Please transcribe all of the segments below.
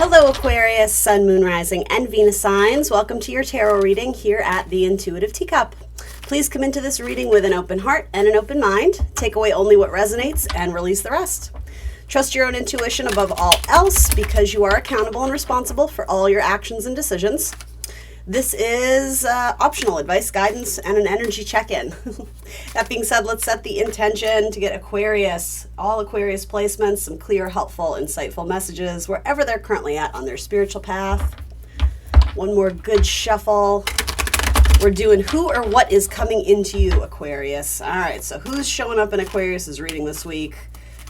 Hello Aquarius, Sun, Moon, Rising, and Venus signs. Welcome to your tarot reading here at the Intuitive Teacup. Please come into this reading with an open heart and an open mind. Take away only what resonates and release the rest. Trust your own intuition above all else because you are accountable and responsible for all your actions and decisions. This is optional advice, guidance, and an energy check-in. That being said, let's set the intention to get Aquarius, all Aquarius placements, some clear, helpful, insightful messages wherever they're currently at on their spiritual path. One more good shuffle. We're doing who or what is coming into you, Aquarius. All right, so who's showing up in Aquarius's reading this week?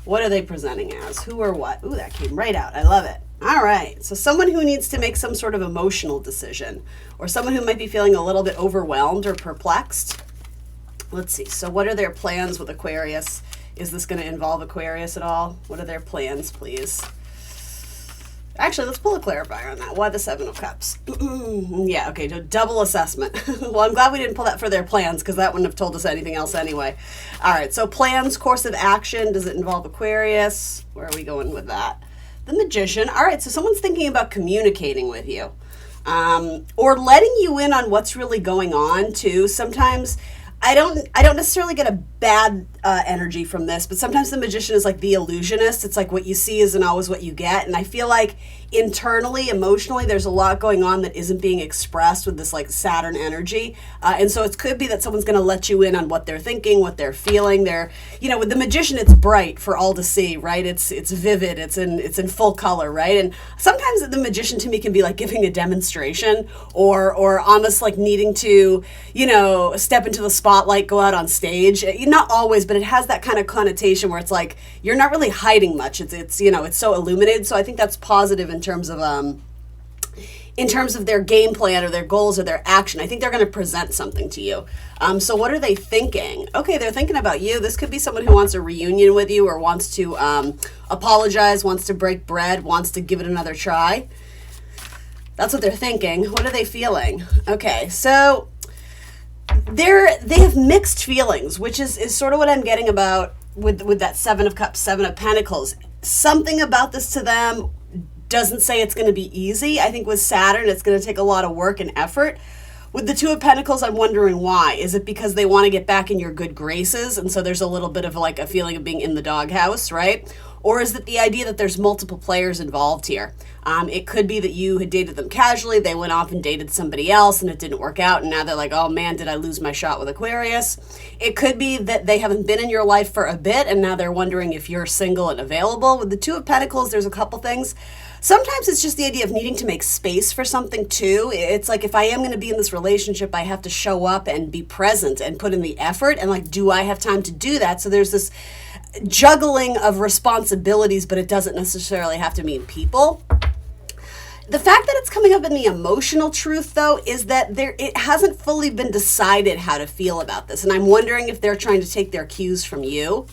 What are they presenting as? Who or what? Ooh, that came right out. I love it. All right, so someone who needs to make some sort of emotional decision or someone who might be feeling a little bit overwhelmed or perplexed. Let's see, so what are their plans with Aquarius? Is this going to involve Aquarius at all? What are their plans, please? Actually, let's pull a clarifier on that. Why the Seven of Cups? Yeah, okay, double assessment. Well, I'm glad we didn't pull that for their plans because that wouldn't have told us anything else anyway. All right, so plans, course of action. Does it involve Aquarius? Where are we going with that? The Magician. All right, so someone's thinking about communicating with you or letting you in on what's really going on too. Sometimes I don't necessarily get a bad energy from this, but sometimes the Magician is like the illusionist. It's like what you see isn't always what you get. And I feel like internally, emotionally, there's a lot going on that isn't being expressed with this like Saturn energy. And so it could be that someone's going to let you in on what they're thinking, what they're feeling. They're, you know, with the Magician, it's bright for all to see, right? It's vivid. It's in full color, right? And sometimes the Magician to me can be like giving a demonstration or almost like needing to, you know, step into the spotlight, go out on stage. Not always, but it has that kind of connotation where it's like you're not really hiding much. It's you know, it's so illuminated. So I think that's positive in terms of their game plan or their goals or their action. I think they're going to present something to you. So what are they thinking? Okay, they're thinking about you. This could be someone who wants a reunion with you or wants to apologize, wants to break bread, wants to give it another try. That's what they're thinking. What are they feeling? Okay, so they have mixed feelings, which is sort of what I'm getting about with that Seven of Cups, Seven of Pentacles. Something about this to them doesn't say it's going to be easy. I think with Saturn, it's going to take a lot of work and effort. With the Two of Pentacles, I'm wondering why. Is it because they want to get back in your good graces, and so there's a little bit of like a feeling of being in the doghouse, right? Or is it the idea that there's multiple players involved here? It could be that you had dated them casually, they went off and dated somebody else and it didn't work out, and now they're like, oh man, did I lose my shot with Aquarius? It could be that they haven't been in your life for a bit and now they're wondering if you're single and available. With the Two of Pentacles, there's a couple things. Sometimes it's just the idea of needing to make space for something too. It's like if I am going to be in this relationship, I have to show up and be present and put in the effort. And like, do I have time to do that? So there's this juggling of responsibilities, but it doesn't necessarily have to mean people. The fact that it's coming up in the emotional truth, though, is that it hasn't fully been decided how to feel about this. And I'm wondering if they're trying to take their cues from you.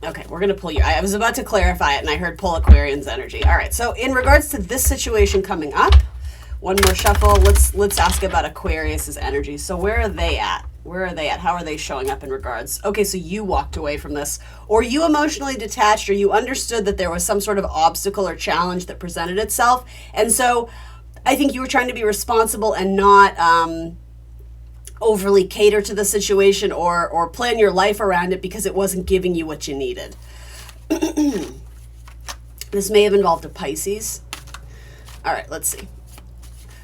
Okay, we're going to pull you. I was about to clarify it, and I heard pull Aquarian's energy. All right, so in regards to this situation coming up, one more shuffle. Let's ask about Aquarius's energy. So where are they at? Where are they at? How are they showing up in regards? Okay, so you walked away from this, or you emotionally detached, or you understood that there was some sort of obstacle or challenge that presented itself. And so I think you were trying to be responsible and not overly cater to the situation or plan your life around it because it wasn't giving you what you needed. This may have involved a Pisces. All right, let's see.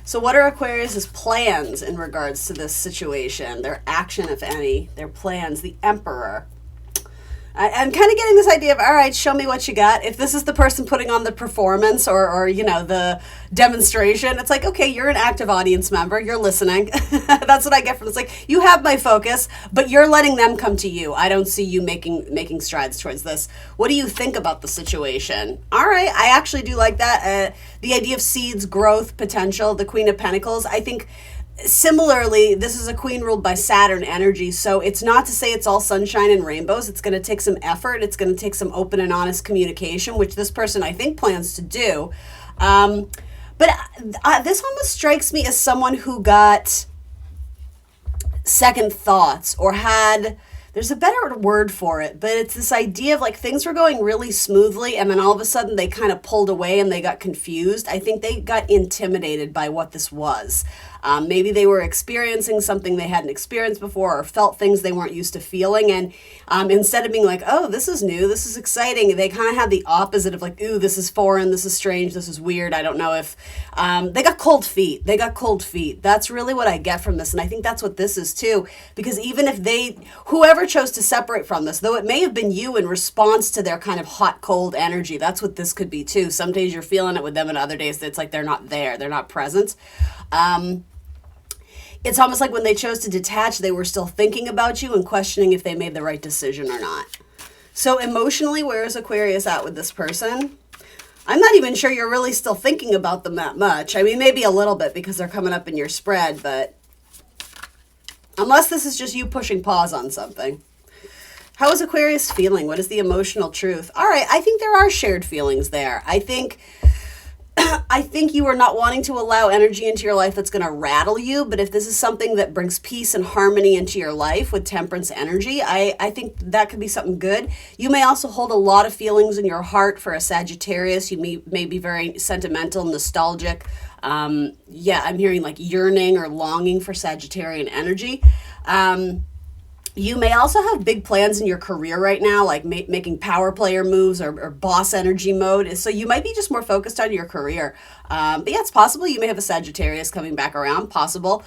So what are Aquarius's plans in regards to this situation? Their action, if any, their plans, the Emperor. I'm kind of getting this idea of, all right, show me what you got. If this is the person putting on the performance or you know, the demonstration, it's like, okay, you're an active audience member. You're listening. That's what I get from this. Like, you have my focus, but you're letting them come to you. I don't see you making strides towards this. What do you think about the situation? All right, I actually do like that. The idea of seeds, growth, potential, the Queen of Pentacles. I think similarly, this is a queen ruled by Saturn energy, so it's not to say it's all sunshine and rainbows. It's going to take some effort. It's going to take some open and honest communication, which this person, I think, plans to do. But this almost strikes me as someone who got second thoughts or had there's a better word for it, but it's this idea of like things were going really smoothly and then all of a sudden they kind of pulled away and they got confused. I think they got intimidated by what this was. Maybe they were experiencing something they hadn't experienced before or felt things they weren't used to feeling. And instead of being like, oh, this is new, this is exciting, they kind of had the opposite of like, ooh, this is foreign, this is strange, this is weird. I don't know if they got cold feet. They got cold feet. That's really what I get from this. And I think that's what this is too. Because even if whoever chose to separate from this, though it may have been you in response to their kind of hot, cold energy, that's what this could be too. Some days you're feeling it with them and other days it's like they're not there. They're not present. It's almost like when they chose to detach, they were still thinking about you and questioning if they made the right decision or not. So emotionally, where is Aquarius at with this person? I'm not even sure you're really still thinking about them that much. I mean, maybe a little bit because they're coming up in your spread, but unless this is just you pushing pause on something. How is Aquarius feeling? What is the emotional truth? All right, I think there are shared feelings there. I think you are not wanting to allow energy into your life that's going to rattle you, but if this is something that brings peace and harmony into your life with temperance energy, I think that could be something good. You may also hold a lot of feelings in your heart for a Sagittarius. You may be very sentimental, nostalgic. I'm hearing like yearning or longing for Sagittarian energy. You may also have big plans in your career right now, like making power player moves or boss energy mode. So you might be just more focused on your career. But yeah, it's possible you may have a Sagittarius coming back around. Possible.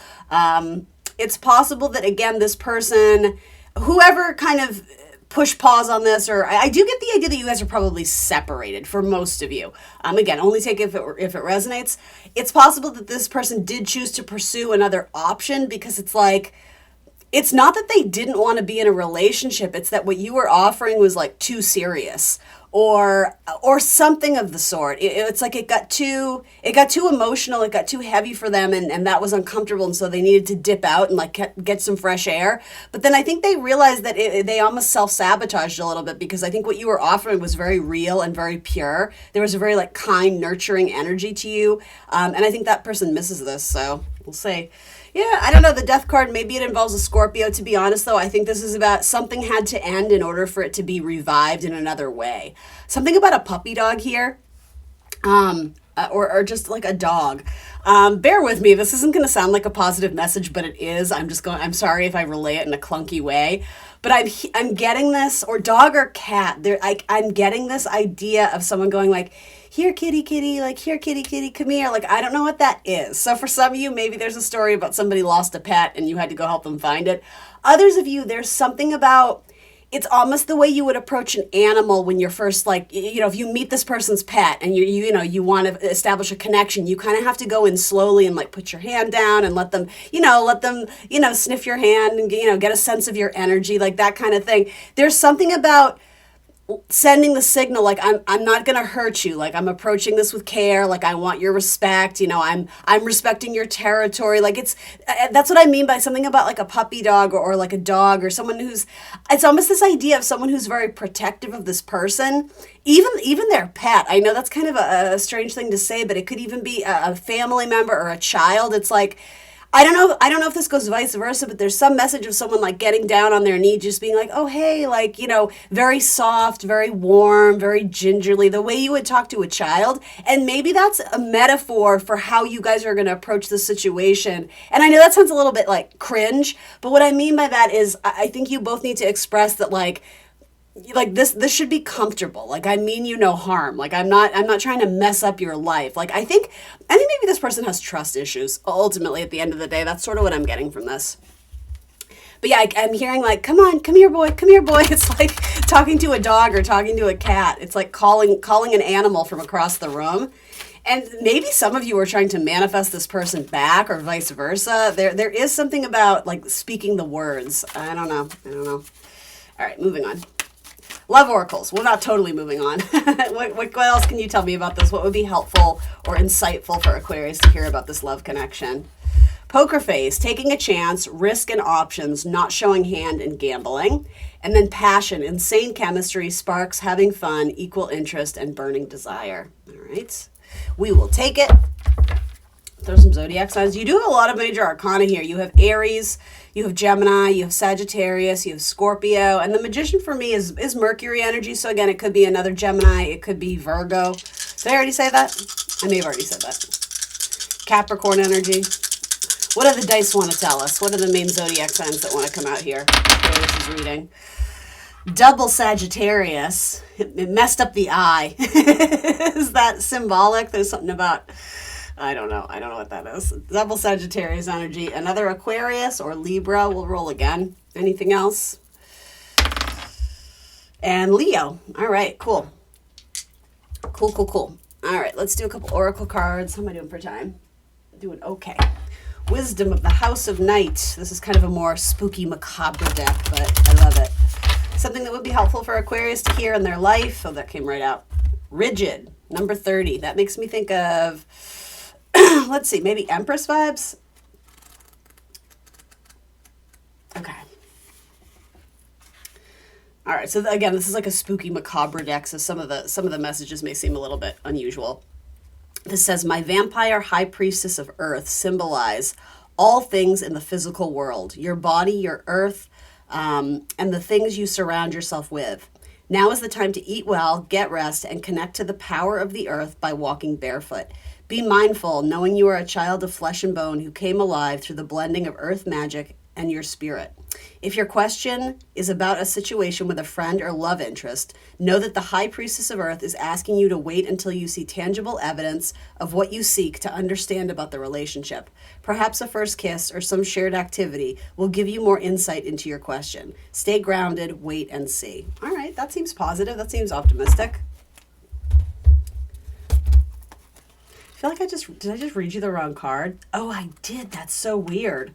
It's possible that, again, this person, whoever kind of push pause on this, or I do get the idea that you guys are probably separated for most of you. Again, only take it if it resonates. It's possible that this person did choose to pursue another option because it's like, it's not that they didn't want to be in a relationship. It's that what you were offering was like too serious or something of the sort. It's like it got too emotional. It got too heavy for them and that was uncomfortable. And so they needed to dip out and like get some fresh air. But then I think they realized that they almost self-sabotaged a little bit because I think what you were offering was very real and very pure. There was a very like kind, nurturing energy to you. And I think that person misses this. So we'll see. Yeah, I don't know, the death card, maybe it involves a Scorpio. To be honest, though, I think this is about something had to end in order for it to be revived in another way. Something about a puppy dog here, or just like a dog. Bear with me, this isn't going to sound like a positive message, but it is. I'm sorry if I relay it in a clunky way. But I'm getting this, or dog or cat, I'm getting this idea of someone going like, here, kitty, kitty, like, here, kitty, kitty, come here. Like, I don't know what that is. So for some of you, maybe there's a story about somebody lost a pet and you had to go help them find it. Others of you, there's something about, it's almost the way you would approach an animal when you're first like, if you meet this person's pet and you want to establish a connection, you kind of have to go in slowly and like put your hand down and let them sniff your hand and, get a sense of your energy, like that kind of thing. There's something about sending the signal like I'm not going to hurt you, like I'm approaching this with care, like I want your respect, I'm respecting your territory, like that's what I mean by something about like a puppy dog or like a dog or someone it's almost this idea of someone who's very protective of this person, even their pet. I know that's kind of a strange thing to say, but it could even be a family member or a child. It's like, I don't know if this goes vice versa, but there's some message of someone like getting down on their knee, just being like, oh, hey, like, very soft, very warm, very gingerly, the way you would talk to a child. And maybe that's a metaphor for how you guys are going to approach the situation. And I know that sounds a little bit like cringe, but what I mean by that is I think you both need to express that like this should be comfortable. Like, I mean you no harm. Like, I'm not trying to mess up your life. Like, I think maybe this person has trust issues. Ultimately, at the end of the day, that's sort of what I'm getting from this. But yeah, I'm hearing like, come on, come here, boy. It's like talking to a dog or talking to a cat. It's like calling an animal from across the room. And maybe some of you are trying to manifest this person back or vice versa. There is something about like speaking the words. I don't know. All right, moving on. Love oracles. We're not totally moving on. What else can you tell me about this? What would be helpful or insightful for Aquarius to hear about this love connection? Poker face, taking a chance, risk and options, not showing hand and gambling. And then passion, insane chemistry, sparks, having fun, equal interest, and burning desire. All right. We will take it. Throw some zodiac signs. You do have a lot of major arcana here. You have Aries, You have Gemini, you have Sagittarius, you have Scorpio, and the Magician for me is Mercury energy. So again, it could be another Gemini, it could be Virgo. Did I already say that? I may have already said that. Capricorn energy. What do the dice want to tell us? What are the main zodiac signs that want to come out here? This is reading. Double Sagittarius. It messed up the eye. Is that symbolic? There's something about, I don't know. I don't know what that is. Double Sagittarius energy. Another Aquarius or Libra. We'll roll again. Anything else? And Leo. All right, cool. Cool. All right, let's do a couple oracle cards. How am I doing for time? Doing okay. Wisdom of the House of Night. This is kind of a more spooky, macabre deck, but I love it. Something that would be helpful for Aquarius to hear in their life. Oh, that came right out. Rigid, number 30. That makes me think of, let's see, maybe Empress vibes. Okay. All right, so again, this is like a spooky, macabre deck, so some of the messages may seem a little bit unusual. This says, my vampire high priestess of earth symbolize all things in the physical world, your body, your earth, and the things you surround yourself with. Now is the time to eat well, get rest, and connect to the power of the earth by walking barefoot. Be mindful, knowing you are a child of flesh and bone who came alive through the blending of earth magic and your spirit. If your question is about a situation with a friend or love interest, know that the High Priestess of Earth is asking you to wait until you see tangible evidence of what you seek to understand about the relationship. Perhaps a first kiss or some shared activity will give you more insight into your question. Stay grounded, wait and see. All right, that seems positive. That seems optimistic. I feel like did I just read you the wrong card? Oh, I did. That's so weird.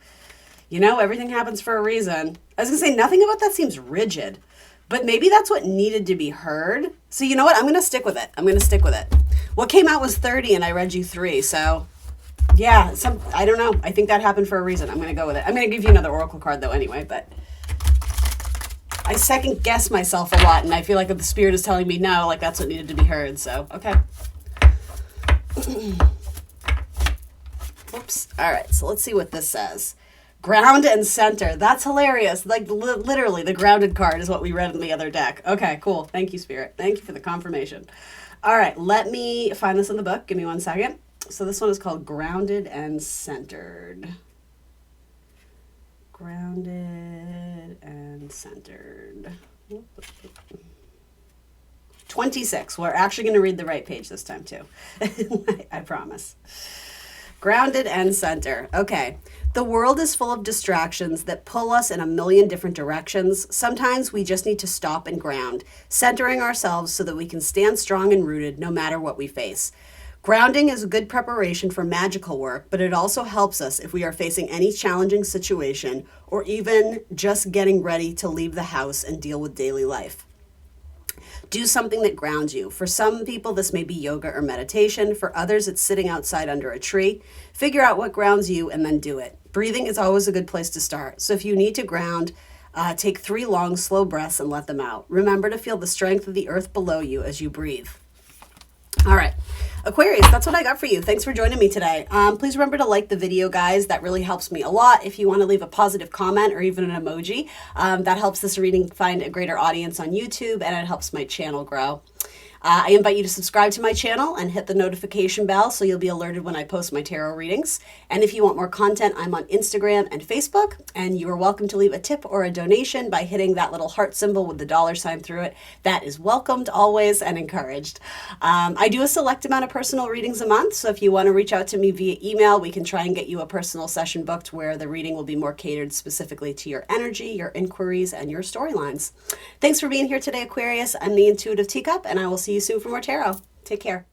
You know, everything happens for a reason. I was going to say, nothing about that seems rigid, but maybe that's what needed to be heard. So you know what? I'm going to stick with it. What came out was 30 and I read you 3. So yeah, I don't know. I think that happened for a reason. I'm going to go with it. I'm going to give you another oracle card though anyway, but I second guess myself a lot and I feel like if the spirit is telling me no, like that's what needed to be heard. So, okay. Oops. All right. So let's see what this says. Ground and center. That's hilarious. Like literally the grounded card is what we read in the other deck. Okay, cool. Thank you, Spirit. Thank you for the confirmation. All right, let me find this in the book. Give me 1 second. So this one is called Grounded and Centered. Grounded and Centered. 26. We're actually going to read the right page this time too. I promise. Grounded and center. Okay. The world is full of distractions that pull us in a million different directions. Sometimes we just need to stop and ground, centering ourselves so that we can stand strong and rooted no matter what we face. Grounding is a good preparation for magical work, but it also helps us if we are facing any challenging situation or even just getting ready to leave the house and deal with daily life. Do something that grounds you. For some people, this may be yoga or meditation. For others, it's sitting outside under a tree. Figure out what grounds you and then do it. Breathing is always a good place to start. So if you need to ground, take 3 long, slow breaths and let them out. Remember to feel the strength of the earth below you as you breathe. All right, Aquarius, that's what I got for you. Thanks for joining me today. Please remember to like the video, guys. That really helps me a lot. If you want to leave a positive comment or even an emoji, that helps this reading find a greater audience on YouTube and it helps my channel grow. I invite you to subscribe to my channel and hit the notification bell so you'll be alerted when I post my tarot readings. And if you want more content, I'm on Instagram and Facebook, and you are welcome to leave a tip or a donation by hitting that little heart symbol with the $ through it. That is welcomed always and encouraged. I do a select amount of personal readings a month, so if you want to reach out to me via email, we can try and get you a personal session booked where the reading will be more catered specifically to your energy, your inquiries, and your storylines. Thanks for being here today, Aquarius. I'm the Intuitive Teacup, and I will see you soon for more tarot. Take care.